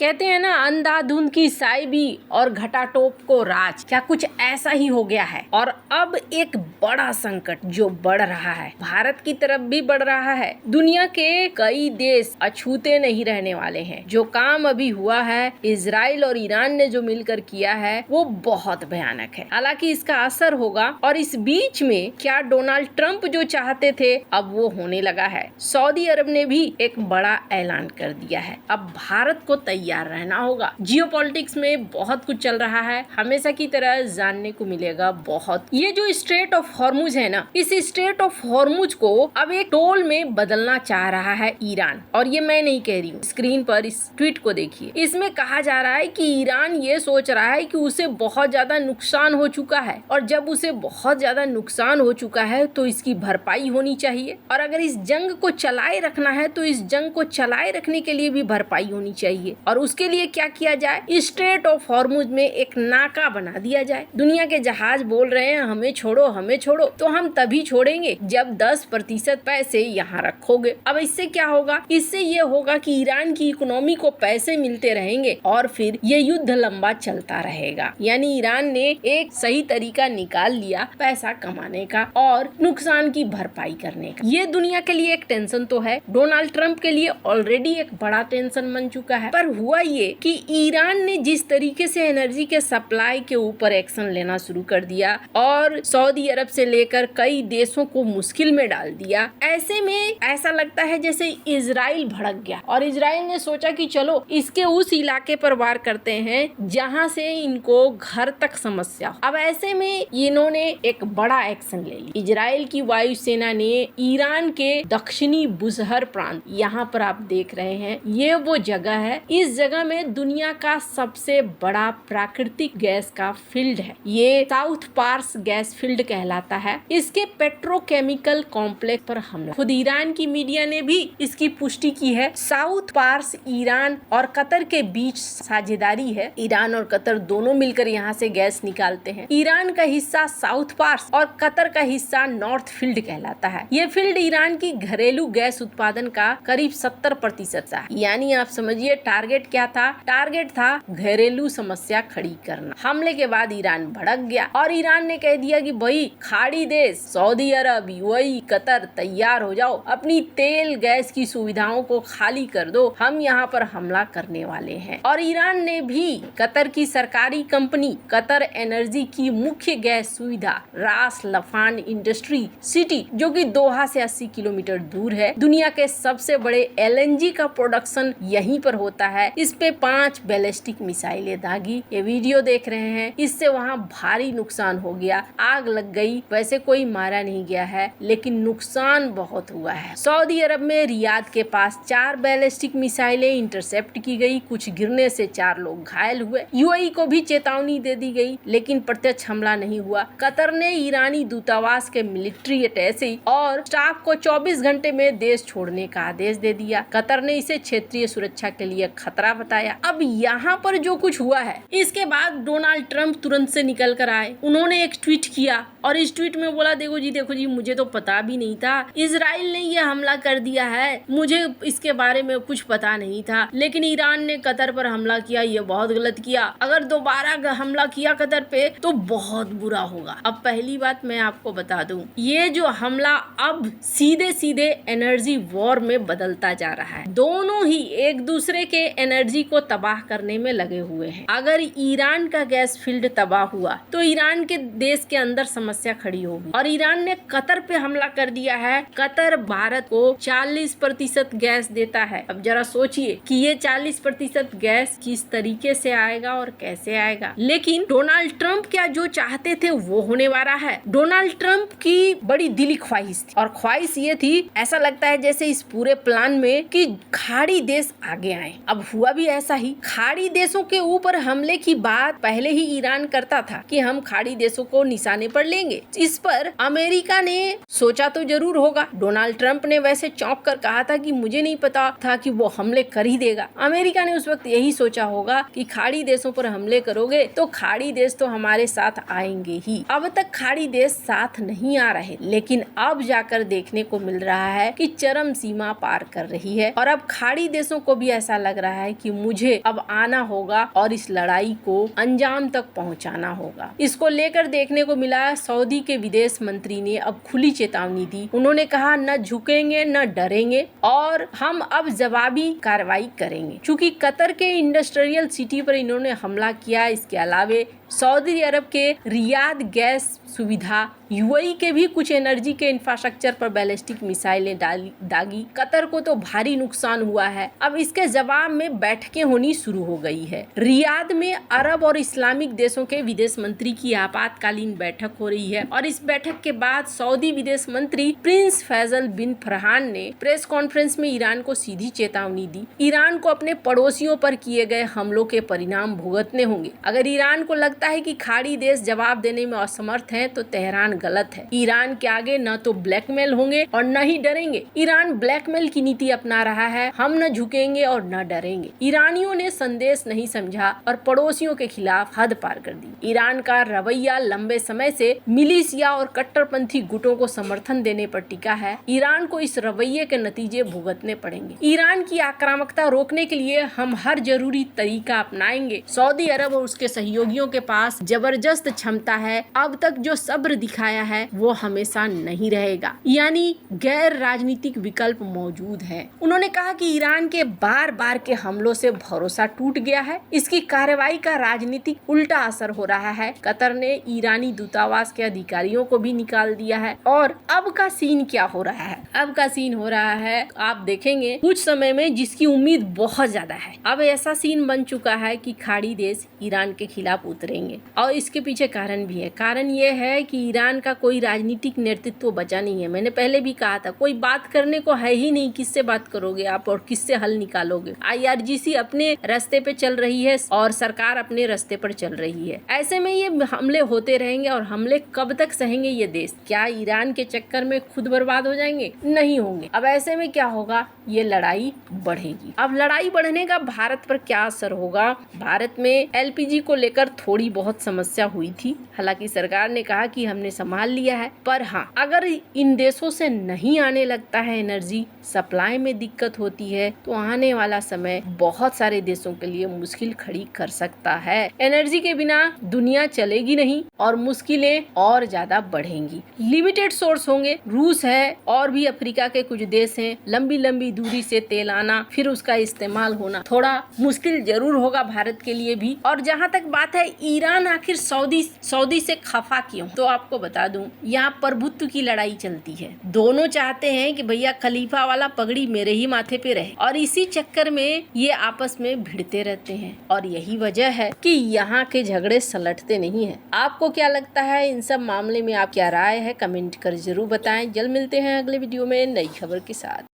कहते हैं ना, अंधाधुंध की साइबी और घटाटोप को राज, क्या कुछ ऐसा ही हो गया है। और अब एक बड़ा संकट जो बढ़ रहा है, भारत की तरफ भी बढ़ रहा है। दुनिया के कई देश अछूते नहीं रहने वाले हैं। जो काम अभी हुआ है, इजराइल और ईरान ने जो मिलकर किया है, वो बहुत भयानक है। हालांकि इसका असर होगा। और इस बीच में क्या डोनाल्ड ट्रंप जो चाहते थे, अब वो होने लगा है। सऊदी अरब ने भी एक बड़ा ऐलान कर दिया है। अब भारत को तैयार रहना होगा। जियोपॉलिटिक्स में बहुत कुछ चल रहा है, हमेशा की तरह जानने को मिलेगा बहुत। ये जो स्ट्रेट ऑफ हॉर्मुज है ना, इस स्ट्रेट ऑफ हॉर्मुज को अब एक टोल में बदलना चाह रहा है ईरान। और ये मैं नहीं कह रही हूँ, स्क्रीन पर इस ट्वीट को देखिए। इसमें कहा जा रहा है कि ईरान ये सोच रहा है कि उसे बहुत ज्यादा नुकसान हो चुका है, और जब उसे बहुत ज्यादा नुकसान हो चुका है तो इसकी भरपाई होनी चाहिए। और अगर इस जंग को चलाए रखना है तो इस जंग को चलाए रखने के लिए भी भरपाई होनी चाहिए। और उसके लिए क्या किया जाए, स्ट्रेट ऑफ हॉर्मुज में एक नाका बना दिया जाए। दुनिया के जहाज बोल रहे हैं हमें छोड़ो हमें छोड़ो, तो हम तभी छोड़ेंगे जब 10% पैसे यहाँ रखोगे। अब इससे क्या होगा, इससे ये होगा कि ईरान की इकोनॉमी को पैसे मिलते रहेंगे और फिर ये युद्ध लंबा चलता रहेगा। यानी ईरान ने एक सही तरीका निकाल लिया पैसा कमाने का और नुकसान की भरपाई करने का। ये दुनिया के लिए एक टेंशन तो है, डोनाल्ड ट्रंप के लिए ऑलरेडी एक बड़ा टेंशन बन चुका है। पर हुआ ये कि ईरान ने जिस तरीके से एनर्जी के सप्लाई के ऊपर एक्शन लेना शुरू कर दिया और सऊदी अरब से लेकर कई देशों को मुश्किल में डाल दिया, ऐसे में ऐसा लगता है जैसे इजराइल भड़क गया और इजराइल ने सोचा कि चलो इसके उस इलाके पर वार करते हैं जहां से इनको घर तक समस्या हो। अब ऐसे में इन्होंने एक बड़ा एक्शन ले लिया। इजराइल की वायुसेना ने ईरान के दक्षिणी बुशहर प्रांत, यहाँ पर आप देख रहे हैं, ये वो जगह है। इस जगह में दुनिया का सबसे बड़ा प्राकृतिक गैस का फील्ड है। ये साउथ पार्स गैस फील्ड कहलाता है। इसके पेट्रोकेमिकल कॉम्प्लेक्स पर हमला, खुद ईरान की मीडिया ने भी इसकी पुष्टि की है। साउथ पार्स ईरान और कतर के बीच साझेदारी है। ईरान और कतर दोनों मिलकर यहाँ से गैस निकालते हैं। ईरान का हिस्सा साउथ पार्स और कतर का हिस्सा नॉर्थ फील्ड कहलाता है। ये फील्ड ईरान की घरेलू गैस उत्पादन का करीब 70% है। यानी आप समझिए टारगेट क्या था, टारगेट था घरेलू समस्या खड़ी करना। हमले के बाद ईरान भड़क गया और ईरान ने कह दिया कि भाई खाड़ी देश सऊदी अरब, यूएई, कतर तैयार हो जाओ, अपनी तेल गैस की सुविधाओं को खाली कर दो, हम यहाँ पर हमला करने वाले हैं। और ईरान ने भी कतर की सरकारी कंपनी कतर एनर्जी की मुख्य गैस सुविधा रास लफान इंडस्ट्री सिटी, जो कि दोहा से 80 किलोमीटर दूर है, दुनिया के सबसे बड़े एलएनजी का प्रोडक्शन यहीं पर होता है, इस पे 5 बैलिस्टिक मिसाइलें दागी। ये वीडियो देख रहे हैं, इससे वहाँ भारी नुकसान हो गया, आग लग गई। वैसे कोई मारा नहीं गया है, लेकिन नुकसान बहुत हुआ है। सऊदी अरब में रियाद के पास 4 बैलिस्टिक मिसाइलें इंटरसेप्ट की गई, कुछ गिरने से 4 लोग घायल हुए। यूएई को भी चेतावनी दे दी गई, लेकिन प्रत्यक्ष हमला नहीं हुआ। कतर ने ईरानी दूतावास के मिलिट्री अटैची और स्टाफ को 24 घंटे में देश छोड़ने का आदेश दे दिया। कतर ने इसे क्षेत्रीय सुरक्षा के लिए खतरा बताया। अब यहाँ पर जो कुछ हुआ है, इसके बाद डोनाल्ड ट्रंप तुरंत से निकल कर आए। उन्होंने एक ट्वीट किया और इस ट्वीट में बोला, देखो जी मुझे तो पता भी नहीं था इजराइल ने ये हमला कर दिया है, मुझे इसके बारे में कुछ पता नहीं था, लेकिन ईरान ने कतर पर हमला किया, ये बहुत गलत किया। अगर दोबारा हमला किया कतर पे तो बहुत बुरा होगा। अब पहली बात मैं आपको बता दूं, ये जो हमला अब सीधे सीधे एनर्जी वॉर में बदलता जा रहा है। दोनों ही एक दूसरे के एनर्जी को तबाह करने में लगे हुए हैं। अगर ईरान का गैस फील्ड तबाह हुआ तो ईरान के देश के अंदर समस्या खड़ी होगी। और ईरान ने कतर पे हमला कर दिया है। कतर भारत को 40% गैस देता है। अब जरा सोचिए कि ये 40% गैस किस तरीके से आएगा और कैसे आएगा। लेकिन डोनाल्ड ट्रंप क्या जो चाहते थे वो होने वाला है। डोनाल्ड ट्रंप की बड़ी दिली ख्वाहिश थी, और ख्वाहिश ये थी, ऐसा लगता है जैसे इस पूरे प्लान में, कि खाड़ी देश आगे आए। अब हुआ भी ऐसा ही। खाड़ी देशों के ऊपर हमले की बात पहले ही ईरान करता था कि हम खाड़ी देशों को निशाने पर लेंगे। इस पर अमेरिका ने सोचा तो जरूर होगा। डोनाल्ड ट्रंप ने वैसे चौंक कर कहा था कि मुझे नहीं पता था कि वो हमले कर ही देगा। अमेरिका ने उस वक्त यही सोचा होगा कि खाड़ी देशों पर हमले करोगे तो खाड़ी देश तो हमारे साथ आएंगे ही। अब तक खाड़ी देश साथ नहीं आ रहे, लेकिन अब जाकर देखने को मिल रहा है कि चरम सीमा पार कर रही है। और अब खाड़ी देशों को भी ऐसा लग रहा है है कि मुझे अब आना होगा और इस लड़ाई को अंजाम तक पहुंचाना होगा। इसको लेकर देखने को मिला सऊदी के विदेश मंत्री ने अब खुली चेतावनी दी। उन्होंने कहा न झुकेंगे न डरेंगे और हम अब जवाबी कार्रवाई करेंगे। चूंकि कतर के इंडस्ट्रियल सिटी पर इन्होंने हमला किया, इसके अलावे सऊदी अरब के रियाद गैस सुविधा, यूएई के भी कुछ एनर्जी के इंफ्रास्ट्रक्चर पर बैलिस्टिक मिसाइलें दागी। कतर को तो भारी नुकसान हुआ है। अब इसके जवाब में बैठकें होनी शुरू हो गई है। रियाद में अरब और इस्लामिक देशों के विदेश मंत्री की आपातकालीन बैठक हो रही है और इस बैठक के बाद सऊदी विदेश मंत्री प्रिंस फैसल बिन फरहान ने प्रेस कॉन्फ्रेंस में ईरान को सीधी चेतावनी दी। ईरान को अपने पड़ोसियों पर किए गए हमलों के परिणाम भुगतने होंगे। अगर ईरान को लगता है कि खाड़ी देश जवाब देने में असमर्थ हैं, तो तेहरान गलत है। ईरान के आगे न तो ब्लैकमेल होंगे और न ही डरेंगे। ईरान ब्लैकमेल की नीति अपना रहा है। हम न झुकेंगे और न डरेंगे। ईरानियों ने संदेश नहीं समझा और पड़ोसियों के खिलाफ हद पार कर दी। ईरान का रवैया लंबे समय से मिलिशिया और कट्टरपंथी गुटों को समर्थन देने पर टिका है। ईरान को इस रवैये के नतीजे भुगतने पड़ेंगे। ईरान की आक्रामकता रोकने के लिए हम हर जरूरी तरीका अपनाएंगे। सऊदी अरब और उसके सहयोगियों के पास जबरदस्त क्षमता है। अब तक जो सब्र दिखाया है वो हमेशा नहीं रहेगा, यानी गैर राजनीतिक विकल्प मौजूद है। उन्होंने कहा कि ईरान के बार बार के हमलों से भरोसा टूट गया है। इसकी कार्रवाई का राजनीतिक उल्टा असर हो रहा है। कतर ने ईरानी दूतावास के अधिकारियों को भी निकाल दिया है और अब का सीन क्या हो रहा है? अब का सीन हो रहा है, आप देखेंगे कुछ समय में, जिसकी उम्मीद बहुत ज्यादा है। अब ऐसा सीन बन चुका है कि खाड़ी देश ईरान के खिलाफ उतरेंगे और इसके पीछे कारण भी है। कारण ये है कि ईरान का कोई राजनीतिक नेतृत्व बचा नहीं है। मैंने पहले भी कहा था, कोई बात करने को है ही नहीं। किससे बात करोगे आप और किससे हल निकालोगे? IRGC अपने रास्ते पे चल रही है और सरकार अपने रास्ते पर चल रही है। ऐसे में ये हमले होते रहेंगे और हमले कब तक सहेंगे ये देश? क्या ईरान के चक्कर में खुद बर्बाद हो जाएंगे? नहीं होंगे। अब ऐसे में क्या होगा? ये लड़ाई बढ़ेगी। अब लड़ाई बढ़ने का भारत पर क्या असर होगा? भारत में LPG को लेकर थोड़ी बहुत समस्या हुई थी। हालांकि सरकार ने कहा कि हमने संभाल लिया है, पर हाँ, अगर इन देशों से नहीं आने लगता है एनर्जी, सप्लाई में दिक्कत होती है, तो आने वाला समय बहुत सारे देशों के लिए मुश्किल खड़ी कर सकता है। एनर्जी के बिना दुनिया चलेगी नहीं और मुश्किलें और ज्यादा बढ़ेंगी। लिमिटेड सोर्स होंगे, रूस है और भी अफ्रीका के कुछ देश हैं। लंबी लंबी दूरी से तेल आना, फिर उसका इस्तेमाल होना थोड़ा मुश्किल जरूर होगा भारत के लिए भी। और जहाँ तक बात है ईरान आखिर सऊदी से खफा क्यों? तो आपको बता दूं, यहाँ प्रभुत्व की लड़ाई चलती है। दोनों चाहते हैं कि भैया खलीफा वाला पगड़ी मेरे ही माथे पे रहे और इसी चक्कर में ये आपस में भिड़ते रहते हैं और यही वजह है कि यहाँ के झगड़े सलटते नहीं हैं। आपको क्या लगता है इन सब मामले में? आप क्या राय है? कमेंट कर जरूर बताएं। जल्द मिलते हैं अगले वीडियो में नई खबर के साथ।